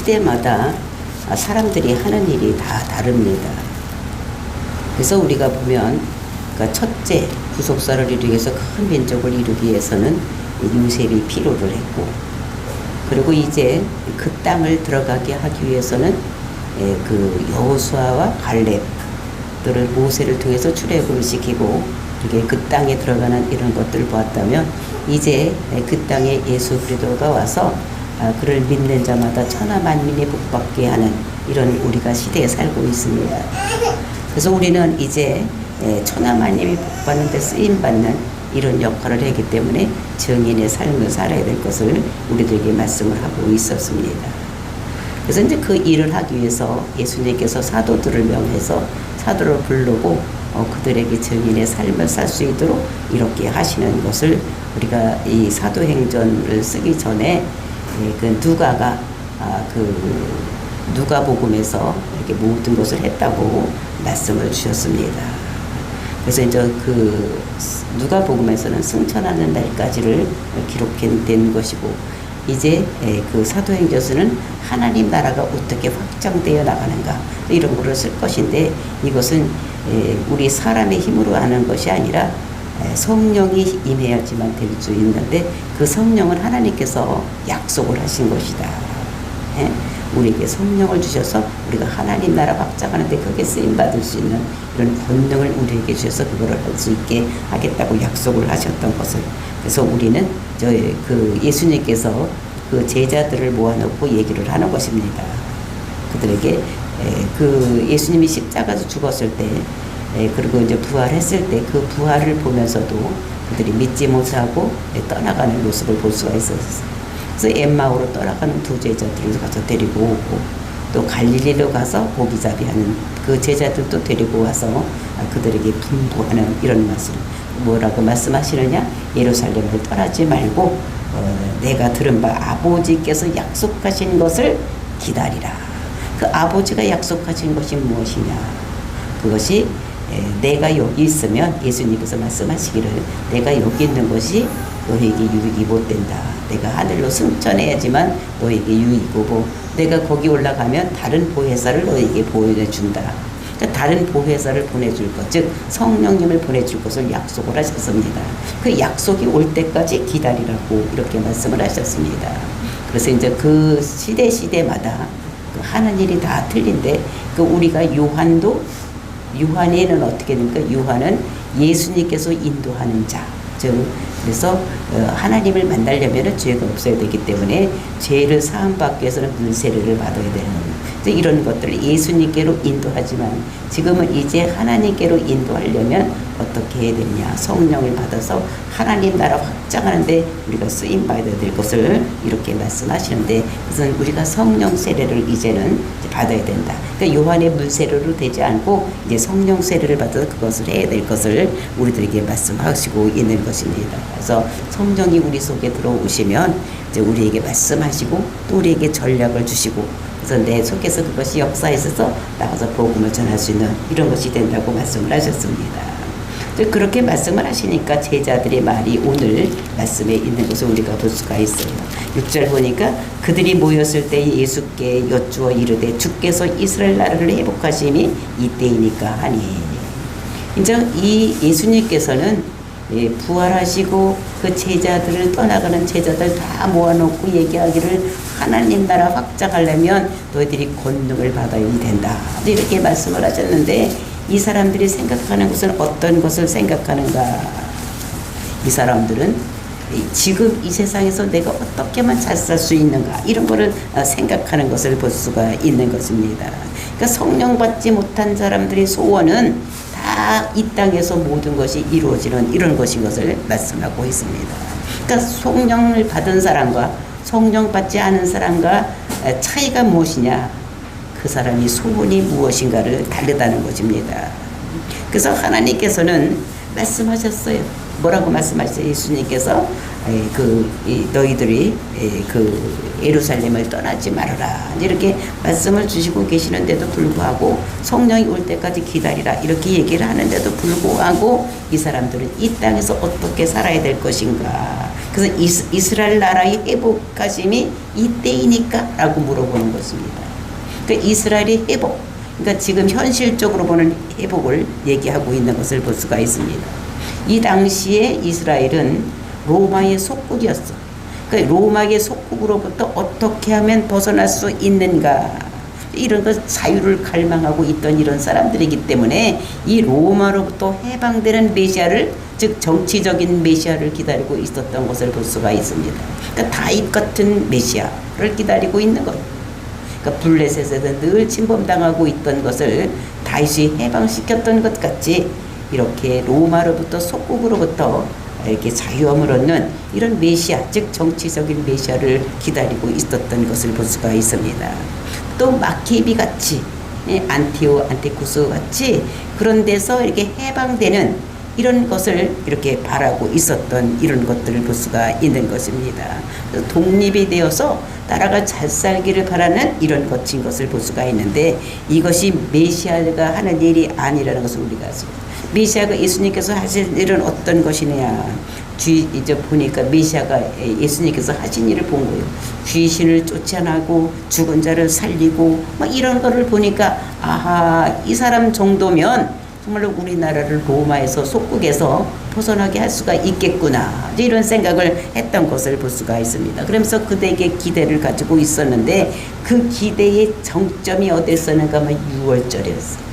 시대마다 사람들이 하는 일이 다 다릅니다. 그래서 우리가 보면 그러니까 첫째 구속사를 이루기 위해서 큰 민족을 이루기 위해서는 요셉이 필요를 했고, 그리고 이제 그 땅을 들어가게 하기 위해서는 그 여호수아와 갈렙들을 모세를 통해서 출애굽을 시키고, 이게 그 땅에 들어가는 이런 것들을 보았다면, 이제 그 땅에 예수 그리스도가 와서 그를 믿는 자마다 천하 만민이 복받게 하는 이런 우리가 시대에 살고 있습니다. 그래서 우리는 이제 천하 만민이 복받는 데 쓰임받는 이런 역할을 하기 때문에 정인의 삶을 살아야 될 것을 우리들에게 말씀을 하고 있었습니다. 그래서 이제 그 일을 하기 위해서 예수님께서 사도들을 명해서 사도를 부르고 그들에게 정인의 삶을 살 수 있도록 이렇게 하시는 것을 우리가 이 사도행전을 쓰기 전에 그 누가가 그 누가복음에서 이렇게 모든 것을 했다고 말씀을 주셨습니다. 그래서 이제 그 누가복음에서는 승천하는 날까지를 기록된 것이고, 이제 그 사도행전서는 하나님 나라가 어떻게 확장되어 나가는가 이런 거를 쓸 것인데, 이것은 우리 사람의 힘으로 하는 것이 아니라 성령이 임해야지만 될 수 있는데, 그 성령은 하나님께서 약속을 하신 것이다. 우리에게 성령을 주셔서 우리가 하나님 나라 확장하는데 그게 쓰임받을 수 있는 이런 권능을 우리에게 주셔서 그거를 할 수 있게 하겠다고 약속을 하셨던 것을, 그래서 우리는 그 예수님께서 그 제자들을 모아놓고 얘기를 하는 것입니다. 그들에게 그 예수님이 십자가에서 죽었을 때, 그리고 이제 부활했을 때 그 부활을 보면서도 그들이 믿지 못하고 떠나가는 모습을 볼 수가 있었어요. 그래서 엠마오로 떠나가는 두 제자들을 가서 데리고 오고, 또 갈릴리로 가서 고기잡이하는 그 제자들도 데리고 와서 그들에게 분부하는 이런 말씀. 뭐라고 말씀하시느냐? 예루살렘을 떠나지 말고 내가 들은 바 아버지께서 약속하신 것을 기다리라. 그 아버지가 약속하신 것이 무엇이냐? 그것이 내가 여기 있으면, 예수님께서 말씀하시기를 내가 여기 있는 것이 너에게 유익이 못 된다. 내가 하늘로 승천해야지만 너에게 유익이고, 내가 거기 올라가면 다른 보혜사를 너에게 보여준다. 그러니까 다른 보혜사를 보내줄 것, 즉 성령님을 보내줄 것을 약속을 하셨습니다. 그 약속이 올 때까지 기다리라고 이렇게 말씀을 하셨습니다. 그래서 이제 그 시대마다 그 하는 일이 다 틀린데, 그 우리가 요한에는 어떻게 됩니까? 요한은 예수님께서 인도하는 자. 즉, 그래서 하나님을 만나려면 죄가 없어야 되기 때문에 죄를 사함받기 위해서는 물세례를 받아야 되는 이런 것들을 예수님께로 인도하지만, 지금은 이제 하나님께로 인도하려면 어떻게 해야 되느냐? 성령을 받아서 하나님 나라 확장하는데 우리가 쓰임 받아야 될 것을 이렇게 말씀하시는데, 그것은 우리가 성령 세례를 이제는 받아야 된다. 그러니까 요한의 물세례로 되지 않고 이제 성령 세례를 받아서 그것을 해야 될 것을 우리들에게 말씀하시고 있는 것입니다. 그래서 성령이 우리 속에 들어오시면 이제 우리에게 말씀하시고 또 우리에게 전략을 주시고, 그래서 내 속에서 그것이 역사에서 나가서 복음을 전할 수 있는 이런 것이 된다고 말씀을 하셨습니다. 그렇게 말씀을 하시니까 제자들의 말이 오늘 말씀에 있는 것을 우리가 볼 수가 있어요. 6절 보니까 그들이 모였을 때 예수께 여쭈어 이르되 주께서 이스라엘 나라를 회복하심이 이때이니까 하니. 이제 이 예수님께서는 부활하시고 그 제자들을 떠나가는 제자들 다 모아놓고 얘기하기를 하나님 나라 확장하려면 너희들이 권능을 받아야 된다. 이렇게 말씀을 하셨는데, 이 사람들이 생각하는 것은 어떤 것을 생각하는가? 이 사람들은 지금 이 세상에서 내가 어떻게만 잘 살 수 있는가? 이런 거를 생각하는 것을 볼 수가 있는 것입니다. 그러니까 성령 받지 못한 사람들의 소원은 다 이 땅에서 모든 것이 이루어지는 이런 것인 것을 말씀하고 있습니다. 그러니까 성령을 받은 사람과 성령 받지 않은 사람과 차이가 무엇이냐? 그 사람이 소원이 무엇인가를 다르다는 것입니다. 그래서 하나님께서는 말씀하셨어요. 뭐라고 말씀하셨어요? 예수님께서 너희들이 그 예루살렘을 떠나지 말아라 이렇게 말씀을 주시고 계시는데도 불구하고, 성령이 올 때까지 기다리라 이렇게 얘기를 하는데도 불구하고 이 사람들은 이 땅에서 어떻게 살아야 될 것인가, 그래서 이스라엘 나라의 회복하심이 이때이니까? 라고 물어보는 것입니다. 그러니까 이스라엘의 회복, 그러니까 지금 현실적으로 보는 회복을 얘기하고 있는 것을 볼 수가 있습니다. 이 당시에 이스라엘은 로마의 속국이었어. 그러니까 로마의 속국으로부터 어떻게 하면 벗어날 수 있는가, 이런 것 자유를 갈망하고 있던 이런 사람들이기 때문에 이 로마로부터 해방되는 메시아를, 즉 정치적인 메시아를 기다리고 있었던 것을 볼 수가 있습니다. 그러니까 다윗 같은 메시아를 기다리고 있는 것. 그러니까 블레셋에서 늘 침범당하고 있던 것을 다윗이 해방시켰던 것 같이 이렇게 로마로부터 속국으로부터 이렇게 자유함을 얻는 이런 메시아, 즉 정치적인 메시아를 기다리고 있었던 것을 볼 수가 있습니다. 또 마케비 같이, 안티쿠스 같이 그런 데서 이렇게 해방되는 이런 것을 이렇게 바라고 있었던 이런 것들을 볼 수가 있는 것입니다. 그래서 독립이 되어서 나라가 잘 살기를 바라는 이런 것인 것을 볼 수가 있는데, 이것이 메시아가 하는 일이 아니라는 것을 우리가 알습니다. 메시아가 예수님께서 하실 일은 어떤 것이냐, 이제 보니까 메시아가 예수님께서 하신 일을 본 거예요. 귀신을 쫓아나고 죽은 자를 살리고 막 이런 거를 보니까, 아하, 이 사람 정도면 정말로 우리나라를 로마에서 속국에서 벗어나게 할 수가 있겠구나, 이런 생각을 했던 것을 볼 수가 있습니다. 그러면서 그대에게 기대를 가지고 있었는데, 그 기대의 정점이 어디였었는가 하면 6월절이었어요.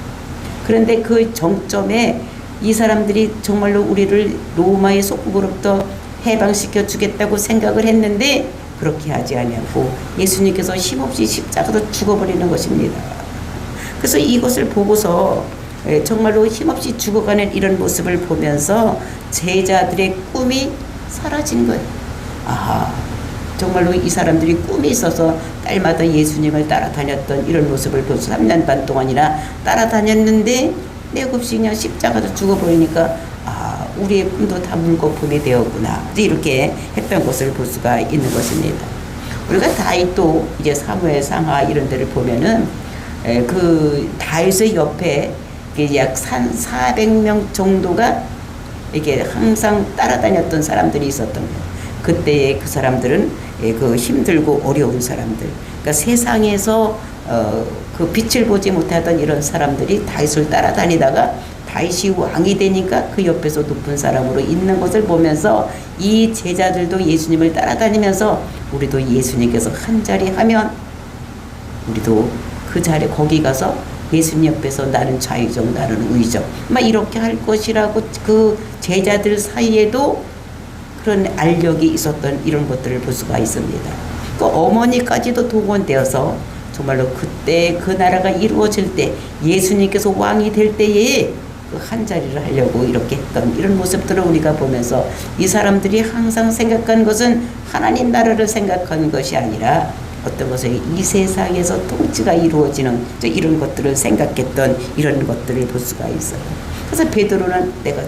그런데 그 정점에 이 사람들이 정말로 우리를 로마의 속국으로부터 해방시켜 주겠다고 생각을 했는데, 그렇게 하지 아니하고 예수님께서 힘없이 십자가로 죽어버리는 것입니다. 그래서 이것을 보고서 정말로 힘없이 죽어가는 이런 모습을 보면서 제자들의 꿈이 사라진 거예요. 아하, 정말로 이 사람들이 꿈이 있어서 딸마다 예수님을 따라다녔던 이런 모습을 벌써 3년 반 동안이나 따라다녔는데 내 없이 그냥 십자가도 죽어버리니까, 아, 우리의 꿈도 다 물거품이 되었구나, 이렇게 했던 것을 볼 수가 있는 것입니다. 우리가 다윗도 이제 사무엘 상하 이런 데를 보면은 그 다윗의 옆에 약 400명 정도가 이게 항상 따라다녔던 사람들이 있었던 거예요. 그때의 그 사람들은 그 힘들고 어려운 사람들, 그러니까 세상에서 그 빛을 보지 못하던 이런 사람들이 다윗을 따라다니다가 다윗이 왕이 되니까 그 옆에서 높은 사람으로 있는 것을 보면서 이 제자들도 예수님을 따라다니면서 우리도 예수님께서 한 자리 하면 우리도 그 자리 거기 가서 예수님 옆에서 나는 좌의적, 나는 우의적, 막 이렇게 할 것이라고 그 제자들 사이에도 그런 알력이 있었던 이런 것들을 볼 수가 있습니다. 그 어머니까지도 동원되어서 정말로 그때 그 나라가 이루어질 때, 예수님께서 왕이 될 때에 그 한 자리를 하려고 이렇게 했던 이런 모습들을 우리가 보면서, 이 사람들이 항상 생각한 것은 하나님 나라를 생각한 것이 아니라 어떤 것에 이 세상에서 통치가 이루어지는 이런 것들을 생각했던 이런 것들을 볼 수가 있어요. 그래서 베드로는 내가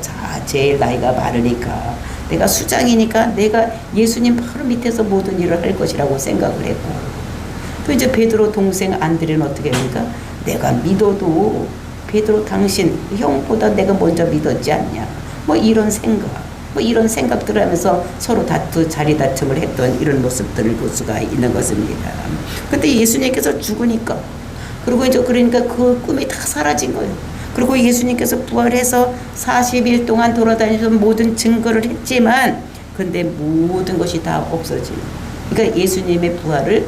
제일 나이가 많으니까, 내가 수장이니까 내가 예수님 바로 밑에서 모든 일을 할 것이라고 생각을 했고, 또 이제 베드로 동생 안드레는 어떻게 합니까? 내가 믿어도 베드로 당신 형보다 내가 먼저 믿었지 않냐, 뭐 이런 생각들을 하면서 서로 자리 다툼을 했던 이런 모습들을 볼 수가 있는 것입니다. 근데 예수님께서 죽으니까, 그리고 이제 그러니까 그 꿈이 다 사라진 거예요. 그리고 예수님께서 부활해서 40일 동안 돌아다니면서 모든 증거를 했지만, 근데 모든 것이 다 없어지는. 그러니까 예수님의 부활을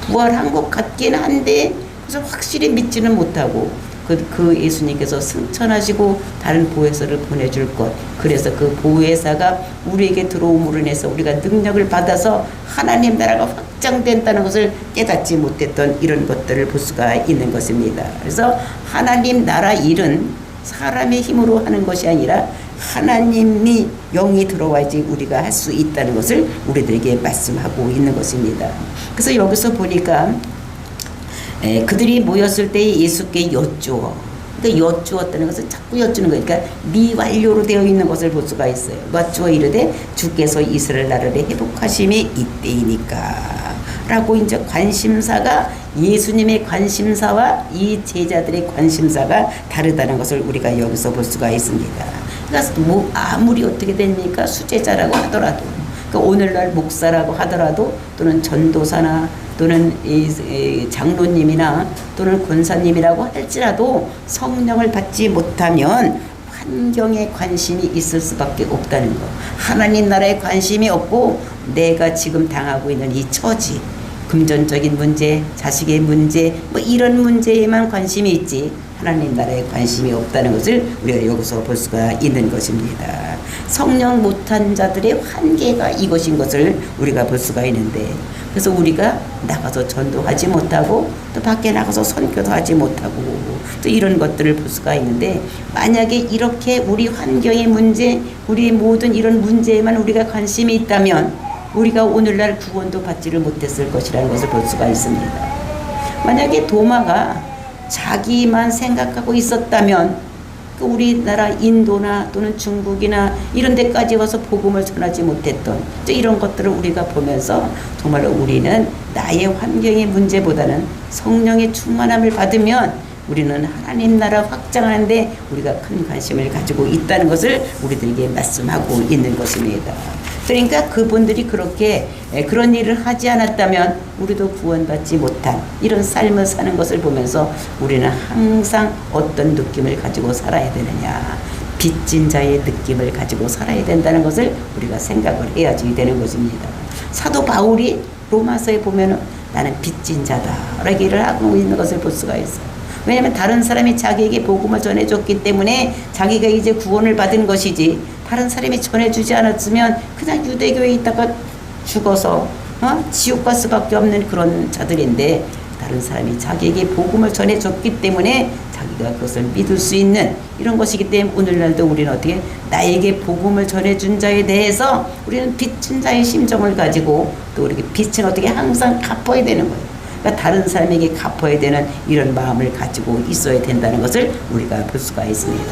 부활한 것 같긴 한데, 그래서 확실히 믿지는 못하고, 그 예수님께서 승천하시고 다른 보혜사를 보내줄 것, 그래서 그 보혜사가 우리에게 들어옴으로 인해서 우리가 능력을 받아서 하나님 나라가 확장된다는 것을 깨닫지 못했던 이런 것들을 볼 수가 있는 것입니다. 그래서 하나님 나라 일은 사람의 힘으로 하는 것이 아니라 하나님이 영이 들어와야지 우리가 할 수 있다는 것을 우리들에게 말씀하고 있는 것입니다. 그래서 여기서 보니까 그들이 모였을 때 예수께 여쭈어, 그러니까 여쭈었다는 것은 자꾸 여쭈는 거예요. 그러니까 미완료로 되어 있는 것을 볼 수가 있어요. 여쭈어 이르되 주께서 이스라엘 나라를 회복하심이 이때이니까 라고, 이제 관심사가 예수님의 관심사와 이 제자들의 관심사가 다르다는 것을 우리가 여기서 볼 수가 있습니다. 그러니까 뭐 아무리 어떻게 됩니까? 수제자라고 하더라도, 그러니까 오늘날 목사라고 하더라도, 또는 전도사나 또는 이 장로님이나 또는 권사님이라고 할지라도 성령을 받지 못하면 환경에 관심이 있을 수밖에 없다는 거. 하나님 나라에 관심이 없고 내가 지금 당하고 있는 이 처지, 금전적인 문제, 자식의 문제, 뭐 이런 문제에만 관심이 있지 하나님 나라에 관심이 없다는 것을 우리가 여기서 볼 수가 있는 것입니다. 성령 못한 자들의 한계가 이것인 것을 우리가 볼 수가 있는데, 그래서 우리가 나가서 전도하지 못하고 또 밖에 나가서 선교도 하지 못하고 또 이런 것들을 볼 수가 있는데, 만약에 이렇게 우리 환경의 문제, 우리 모든 이런 문제에만 우리가 관심이 있다면 우리가 오늘날 구원도 받지를 못했을 것이라는 것을 볼 수가 있습니다. 만약에 도마가 자기만 생각하고 있었다면 그 우리나라 인도나 또는 중국이나 이런 데까지 와서 복음을 전하지 못했던 이런 것들을 우리가 보면서 정말로 우리는 나의 환경의 문제보다는 성령의 충만함을 받으면 우리는 하나님 나라 확장하는데 우리가 큰 관심을 가지고 있다는 것을 우리들에게 말씀하고 있는 것입니다. 그러니까 그분들이 그렇게 그런 일을 하지 않았다면 우리도 구원받지 못한 이런 삶을 사는 것을 보면서 우리는 항상 어떤 느낌을 가지고 살아야 되느냐, 빚진 자의 느낌을 가지고 살아야 된다는 것을 우리가 생각을 해야지 되는 것입니다. 사도 바울이 로마서에 보면은 나는 빚진 자다 라고 얘기를 하고 있는 것을 볼 수가 있어요. 왜냐하면 다른 사람이 자기에게 복음을 전해줬기 때문에 자기가 이제 구원을 받은 것이지, 다른 사람이 전해주지 않았으면 그냥 유대교에 있다가 죽어서 지옥 갈 수밖에 없는 그런 자들인데, 다른 사람이 자기에게 복음을 전해줬기 때문에 자기가 그것을 믿을 수 있는 이런 것이기 때문에 오늘날도 우리는 어떻게 나에게 복음을 전해준 자에 대해서 우리는 빚진 자의 심정을 가지고 또 우리 빚은 어떻게 항상 갚아야 되는 거예요. 그러니까 다른 사람에게 갚아야 되는 이런 마음을 가지고 있어야 된다는 것을 우리가 볼 수가 있습니다.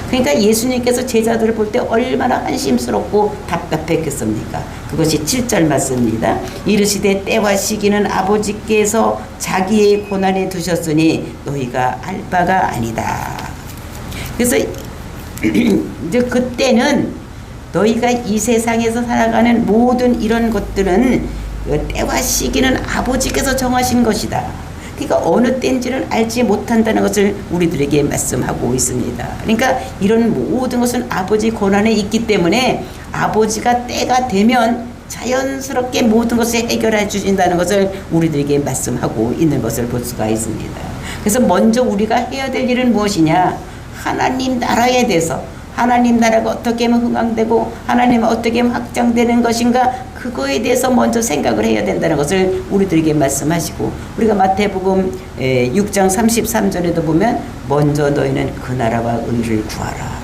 그러니까 예수님께서 제자들을 볼 때 얼마나 한심스럽고 답답했겠습니까? 그것이 7절 말씀입니다. 이르시되 때와 시기는 아버지께서 자기의 고난에 두셨으니 너희가 알 바가 아니다. 그래서 이제 그때는 너희가 이 세상에서 살아가는 모든 이런 것들은 때와 시기는 아버지께서 정하신 것이다. 그러니까 어느 때인지를 알지 못한다는 것을 우리들에게 말씀하고 있습니다. 그러니까 이런 모든 것은 아버지 권한에 있기 때문에 아버지가 때가 되면 자연스럽게 모든 것을 해결해 주신다는 것을 우리들에게 말씀하고 있는 것을 볼 수가 있습니다. 그래서 먼저 우리가 해야 될 일은 무엇이냐? 하나님 나라에 대해서, 하나님 나라가 어떻게 하면 흥황되고 하나님은 어떻게 하면 확장되는 것인가, 그거에 대해서 먼저 생각을 해야 된다는 것을 우리들에게 말씀하시고, 우리가 마태복음 6장 33절에도 보면 먼저 너희는 그 나라와 의를 구하라.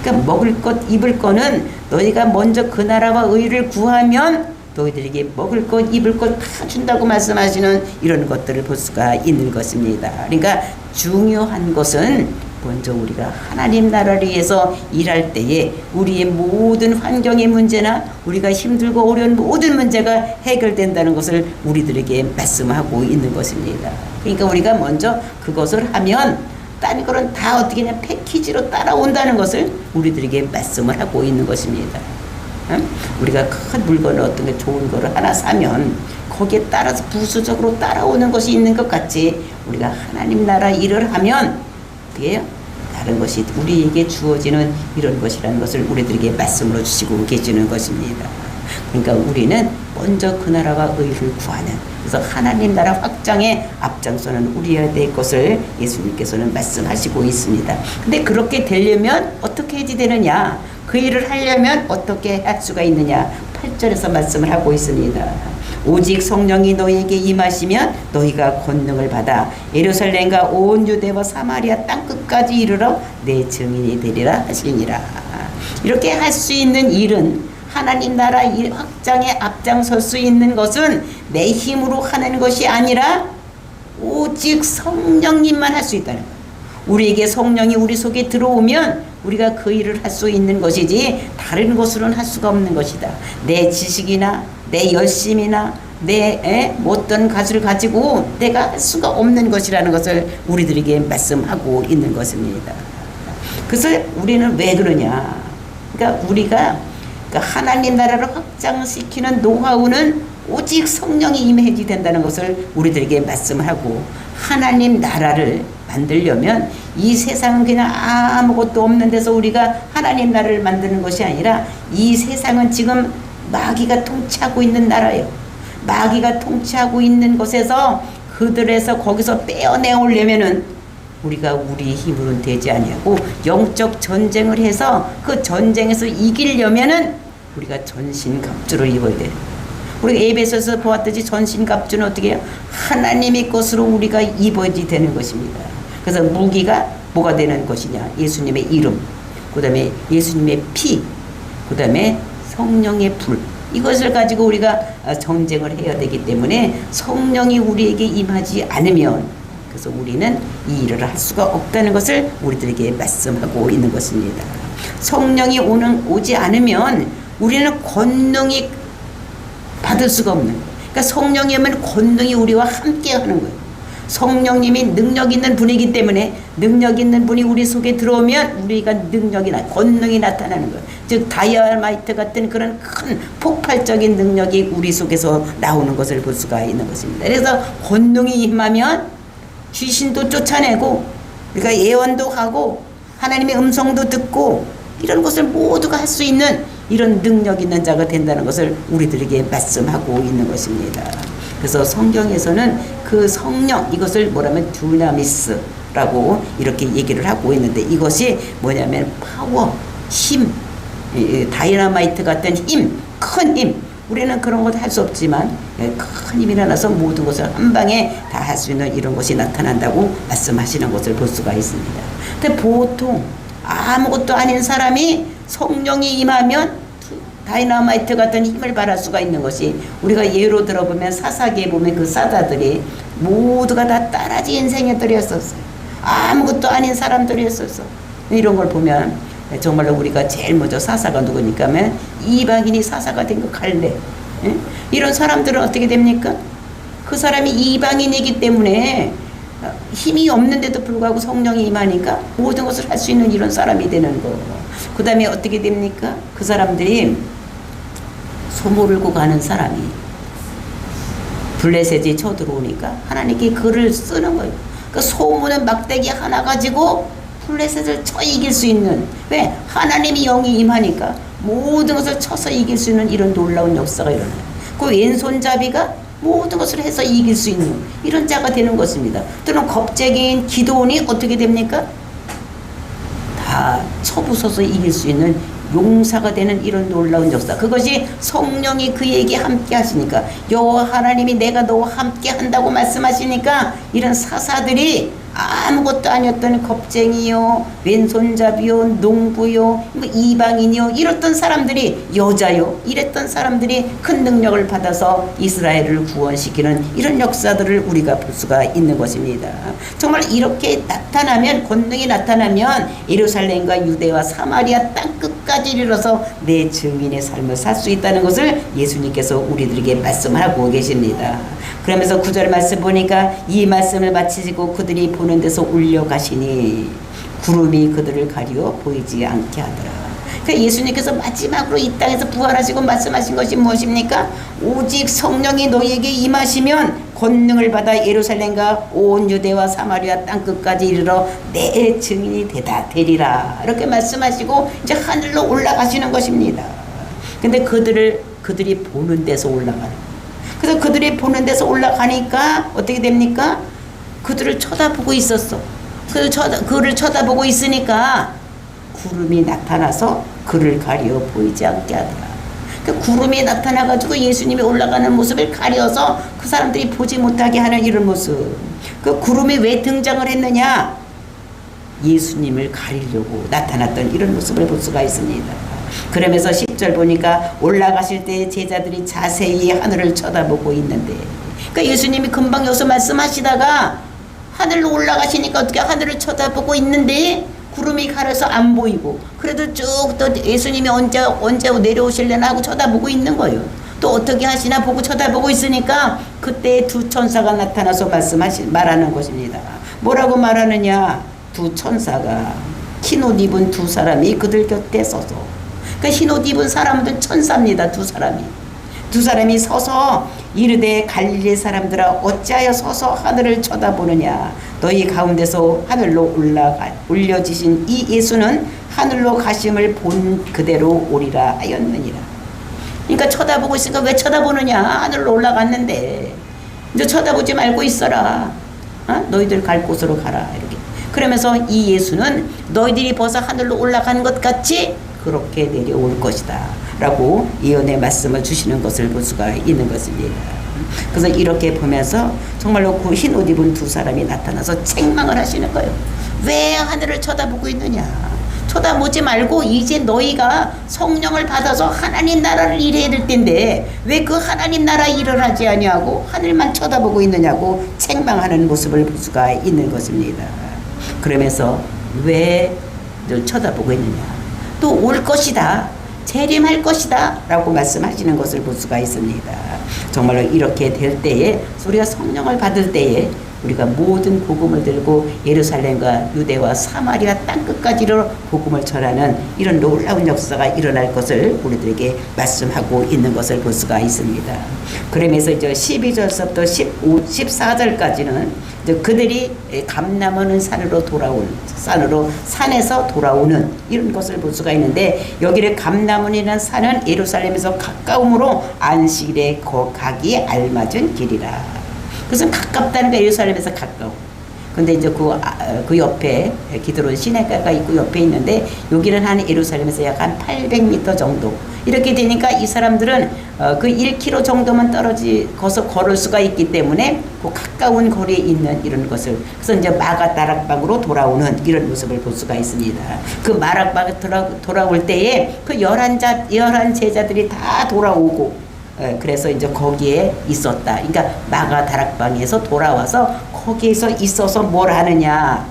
그러니까 먹을 것 입을 거는 너희가 먼저 그 나라와 의를 구하면 너희들에게 먹을 것 입을 것 다 준다고 말씀하시는 이런 것들을 볼 수가 있는 것입니다. 그러니까 중요한 것은 먼저 우리가 하나님 나라를 위해서 일할 때에 우리의 모든 환경의 문제나 우리가 힘들고 어려운 모든 문제가 해결된다는 것을 우리들에게 말씀하고 있는 것입니다. 그러니까 우리가 먼저 그것을 하면 딴 거는 다 어떻게 그냥 패키지로 따라온다는 것을 우리들에게 말씀을 하고 있는 것입니다. 우리가 큰 물건을 어떤 게 좋은 거를 하나 사면 거기에 따라서 부수적으로 따라오는 것이 있는 것 같이 우리가 하나님 나라 일을 하면 그게 다른 것이 우리에게 주어지는 이런 것이라는 것을 우리들에게 말씀으로 주시고 계시는 것입니다. 그러니까 우리는 먼저 그 나라와 의를 구하는, 그래서 하나님 나라 확장에 앞장서는 우리여야 될 것을 예수님께서는 말씀하시고 있습니다. 근데 그렇게 되려면 어떻게 해야 되느냐, 그 일을 하려면 어떻게 할 수가 있느냐, 8절에서 말씀을 하고 있습니다. 오직 성령이 너희에게 임하시면 너희가 권능을 받아 예루살렘과 온 유대와 사마리아 땅끝까지 이르러 내 증인이 되리라 하시니라. 이렇게 할 수 있는 일은, 하나님 나라 일 확장에 앞장설 수 있는 것은 내 힘으로 하는 것이 아니라 오직 성령님만 할 수 있다는 거예요. 우리에게 성령이 우리 속에 들어오면 우리가 그 일을 할 수 있는 것이지 다른 것으로는 할 수가 없는 것이다. 내 지식이나 내 열심이나 내 어떤 가수를 가지고 내가 할 수가 없는 것이라는 것을 우리들에게 말씀하고 있는 것입니다. 그래서 우리는 왜 그러냐, 그러니까 우리가 하나님 나라를 확장시키는 노하우는 오직 성령이 임해야지 된다는 것을 우리들에게 말씀하고, 하나님 나라를 만들려면 이 세상은 그냥 아무것도 없는 데서 우리가 하나님 나라를 만드는 것이 아니라, 이 세상은 지금 마귀가 통치하고 있는 나라예요. 마귀가 통치하고 있는 곳에서 그들에서 거기서 빼어내오려면은 우리가 우리 힘으로는 되지 아니하고 영적 전쟁을 해서 그 전쟁에서 이기려면은 우리가 전신갑주를 입어야 돼요. 우리가 에베소서 보았듯이 전신갑주는 어떻게 해요? 하나님의 것으로 우리가 입어야지 되는 것입니다. 그래서 무기가 뭐가 되는 것이냐? 예수님의 이름, 그 다음에 예수님의 피, 그 다음에 성령의 불, 이것을 가지고 우리가 전쟁을 해야 되기 때문에 성령이 우리에게 임하지 않으면, 그래서 우리는 이 일을 할 수가 없다는 것을 우리들에게 말씀하고 있는 것입니다. 성령이 오지 않으면 우리는 권능이 받을 수가 없는 거예요. 그러니까 성령이 오면 권능이 우리와 함께 하는 거예요. 성령님이 능력 있는 분이기 때문에, 능력 있는 분이 우리 속에 들어오면 우리가 권능이 나타나는 거예요. 즉 다이아마이트 같은 그런 큰 폭발적인 능력이 우리 속에서 나오는 것을 볼 수가 있는 것입니다. 그래서 권능이 임하면 귀신도 쫓아내고, 우리가 예언도 하고 하나님의 음성도 듣고, 이런 것을 모두가 할 수 있는 이런 능력 있는 자가 된다는 것을 우리들에게 말씀하고 있는 것입니다. 그래서 성경에서는 그 성령, 이것을 뭐라면 두나미스라고 이렇게 얘기를 하고 있는데, 이것이 뭐냐면 파워, 힘, 다이너마이트 같은 힘, 큰 힘. 우리는 그런 것 할 수 없지만 큰 힘이 나서 모든 것을 한 방에 다 할 수 있는 이런 것이 나타난다고 말씀하시는 것을 볼 수가 있습니다. 근데 보통 아무것도 아닌 사람이 성령이 임하면 다이너마이트 같은 힘을 발할 수가 있는 것이, 우리가 예로 들어보면 사사기에 보면 그 사자들이 모두가 다 따라지 인생애들이었었어요. 아무것도 아닌 사람들이었었어. 이런 걸 보면 정말로 우리가 제일 먼저 사사가 누구니까 하면 이방인이 사사가 된 거 갈렙. 이런 사람들은 어떻게 됩니까? 그 사람이 이방인이기 때문에 힘이 없는데도 불구하고 성령이 임하니까 모든 것을 할 수 있는 이런 사람이 되는 거. 그 다음에 어떻게 됩니까? 그 사람들이 소모르고 가는 사람이 블레셋이 쳐들어오니까 하나님께 글을 쓰는 거예요. 그 소문은 막대기 하나 가지고 블레셋을 쳐 이길 수 있는, 왜? 하나님이 영이 임하니까 모든 것을 쳐서 이길 수 있는 이런 놀라운 역사가 일어나요. 그 왼손잡이가 모든 것을 해서 이길 수 있는 이런 자가 되는 것입니다. 또는 겁쟁이인 기도원이 어떻게 됩니까? 다 쳐부숴서 이길 수 있는 용사가 되는 이런 놀라운 역사. 그것이 성령이 그에게 함께 하시니까, 여호와 하나님이 내가 너와 함께 한다고 말씀하시니까, 이런 사사들이 아무것도 아니었던 겁쟁이요, 왼손잡이요, 농부요, 이방인이요, 이랬던 사람들이, 여자요, 이랬던 사람들이 큰 능력을 받아서 이스라엘을 구원시키는 이런 역사들을 우리가 볼 수가 있는 것입니다. 정말 이렇게 나타나면, 권능이 나타나면 예루살렘과 유대와 사마리아 땅끝까지 이르러서 내 증인의 삶을 살 수 있다는 것을 예수님께서 우리들에게 말씀하고 계십니다. 그러면서 9절 말씀 보니까, 이 말씀을 마치시고 그들이 보는 데서 울려가시니 구름이 그들을 가리워 보이지 않게 하더라. 그러니까 예수님께서 마지막으로 이 땅에서 부활하시고 말씀하신 것이 무엇입니까? 오직 성령이 너희에게 임하시면 권능을 받아 예루살렘과 온 유대와 사마리아 땅끝까지 이르러 내 증인이 되리라. 이렇게 말씀하시고 이제 하늘로 올라가시는 것입니다. 근데 그들이 보는 데서 올라가는 거예요. 그래서 그들이 보는 데서 올라가니까 어떻게 됩니까? 그들을 쳐다보고 있었어. 그를 쳐다보고 있으니까 구름이 나타나서 그를 가려 보이지 않게 하더라. 그 구름이 나타나가지고 예수님이 올라가는 모습을 가려서 그 사람들이 보지 못하게 하는 이런 모습. 그 구름이 왜 등장을 했느냐? 예수님을 가리려고 나타났던 이런 모습을 볼 수가 있습니다. 그러면서 10절 보니까 올라가실 때 제자들이 자세히 하늘을 쳐다보고 있는데, 그러니까 예수님이 금방 여기서 말씀하시다가 하늘로 올라가시니까 어떻게 하늘을 쳐다보고 있는데 구름이 가려서 안 보이고, 그래도 쭉 또 예수님이 언제 내려오실려나 하고 쳐다보고 있는 거예요. 또 어떻게 하시나 보고 쳐다보고 있으니까 그때 두 천사가 나타나서 말하는 것입니다. 뭐라고 말하느냐? 두 천사가 흰옷 입은 두 사람이 그들 곁에 서서, 그 흰옷 입은 사람들은 천사입니다. 두 사람이 서서 이르되 갈릴리 사람들아 어찌하여 서서 하늘을 쳐다보느냐. 너희 가운데서 하늘로 올려지신 이 예수는 하늘로 가심을 본 그대로 오리라 하였느니라. 그러니까 쳐다보고 있으니까 왜 쳐다보느냐. 하늘로 올라갔는데 이제 쳐다보지 말고 있어라. 너희들 갈 곳으로 가라. 이렇게. 그러면서 이 예수는 너희들이 벌써 하늘로 올라간 것 같이 그렇게 내려올 것이다 라고 예언의 말씀을 주시는 것을 볼 수가 있는 것입니다. 그래서 이렇게 보면서 정말로 그 흰 옷 입은 두 사람이 나타나서 책망을 하시는 거예요. 왜 하늘을 쳐다보고 있느냐. 쳐다보지 말고 이제 너희가 성령을 받아서 하나님 나라를 일해야 될 텐데 왜 그 하나님 나라 일을 하지 아니하고 하늘만 쳐다보고 있느냐고 책망하는 모습을 볼 수가 있는 것입니다. 그러면서 왜 늘 쳐다보고 있느냐. 또 올 것이다. 재림할 것이다 라고 말씀하시는 것을 볼 수가 있습니다. 정말로 이렇게 될 때에 우리가 성령을 받을 때에 우리가 모든 복음을 들고 예루살렘과 유대와 사마리아 땅끝까지로 복음을 전하는 이런 놀라운 역사가 일어날 것을 우리들에게 말씀하고 있는 것을 볼 수가 있습니다. 그러면서 이제 12절서부터 14절까지는 이제 그들이 감람하는 산에서 돌아오는 이런 것을 볼 수가 있는데 여기를 감람원이라는 산은 예루살렘에서 가까움으로 안식일에 가기에 알맞은 길이라. 그것은 가깝다는 게 예루살렘에서 가까워. 근데 이제 그 옆에 기드론 시내가가 있고 옆에 있는데 여기는 한 예루살렘에서 약 한 800m 정도. 이렇게 되니까 이 사람들은 그 1km 정도만 거서 걸을 수가 있기 때문에 그 가까운 거리에 있는 이런 것을 그래서 이제 마가 다락방으로 돌아오는 이런 모습을 볼 수가 있습니다. 그 마락방에 돌아올 때에 그 11 제자들이 다 돌아오고 그래서 이제 거기에 있었다. 그러니까 마가 다락방에서 돌아와서 거기에서 있어서 뭘 하느냐.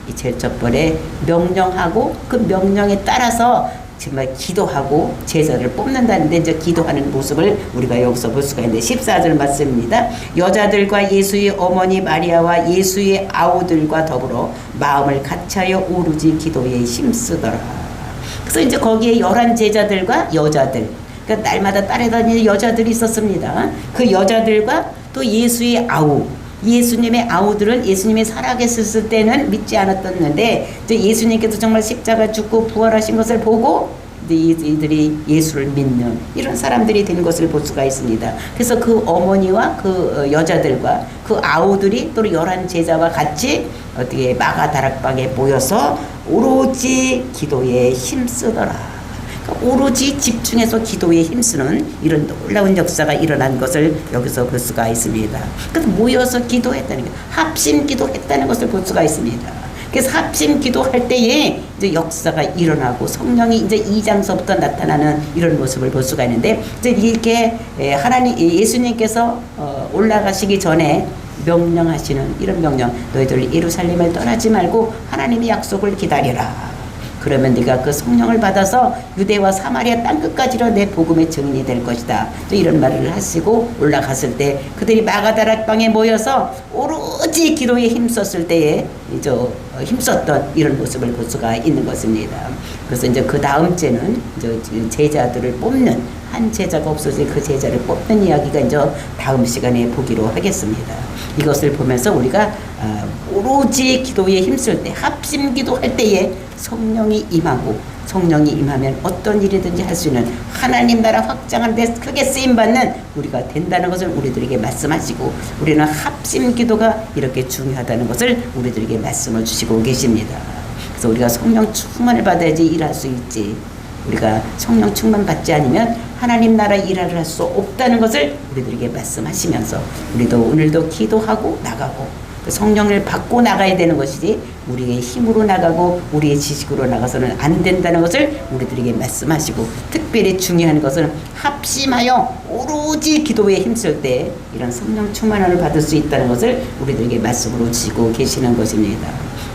이 제일 첫 번에 명령하고 그 명령에 따라서 정말 기도하고 제자를 뽑는다는데 이제 기도하는 모습을 우리가 여기서 볼 수가 있는데 14절 말씀입니다. 여자들과 예수의 어머니 마리아와 예수의 아우들과 더불어 마음을 같이하여 오로지 기도에 힘쓰더라. 그래서 이제 거기에 11 제자들과 여자들 그러니까 날마다 따라다니는 여자들이 있었습니다. 그 여자들과 또 예수의 아우 예수님의 아우들은 예수님이 살아계셨을 때는 믿지 않았었는데 예수님께서 정말 십자가 죽고 부활하신 것을 보고 이들이 예수를 믿는 이런 사람들이 된 것을 볼 수가 있습니다. 그래서 그 어머니와 그 여자들과 그 아우들이 또 11 제자와 같이 어떻게 마가 다락방에 모여서 오로지 기도에 힘쓰더라. 오로지 집중해서 기도에 힘쓰는 이런 놀라운 역사가 일어난 것을 여기서 볼 수가 있습니다. 그래서 모여서 기도했다는 게 합심 기도했다는 것을 볼 수가 있습니다. 그래서 합심 기도할 때에 이제 역사가 일어나고 성령이 이제 2장서부터 나타나는 이런 모습을 볼 수가 있는데 이제 이렇게 예수님께서 올라가시기 전에 명령하시는 이런 명령 너희들 예루살렘을 떠나지 말고 하나님의 약속을 기다려라. 그러면 네가 그 성령을 받아서 유대와 사마리아 땅끝까지로 내 복음의 증인이 될 것이다. 또 이런 말을 하시고 올라갔을 때 그들이 마가다락방에 모여서 오로지 기도에 힘썼을 때에 이제 힘썼던 이런 모습을 볼 수가 있는 것입니다. 그래서 이제 그 다음 주에는 이제 제자들을 뽑는 한 제자가 없어서 그 제자를 뽑는 이야기가 이제 다음 시간에 보기로 하겠습니다. 이것을 보면서 우리가 오로지 기도에 힘쓸 때 합심 기도할 때에 성령이 임하고 성령이 임하면 어떤 일이든지 할 수 있는 하나님 나라 확장하는 데 크게 쓰임받는 우리가 된다는 것을 우리들에게 말씀하시고 우리는 합심 기도가 이렇게 중요하다는 것을 우리들에게 말씀을 주시고 계십니다. 그래서 우리가 성령 충만을 받아야지 일할 수 있지 우리가 성령 충만 받지 않으면 하나님 나라 일을 할 수 없다는 것을 우리들에게 말씀하시면서 우리도 오늘도 기도하고 나가고 성령을 받고 나가야 되는 것이지 우리의 힘으로 나가고 우리의 지식으로 나가서는 안 된다는 것을 우리들에게 말씀하시고 특별히 중요한 것은 합심하여 오로지 기도에 힘쓸 때 이런 성령 충만함을 받을 수 있다는 것을 우리들에게 말씀으로 주시고 계시는 것입니다.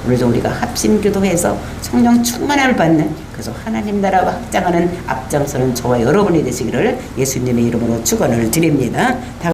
오늘도 우리가 합심 기도해서 성령 충만함을 받는 그래서 하나님 나라와 확장하는 앞장서는 저와 여러분이 되시기를 예수님의 이름으로 축원을 드립니다.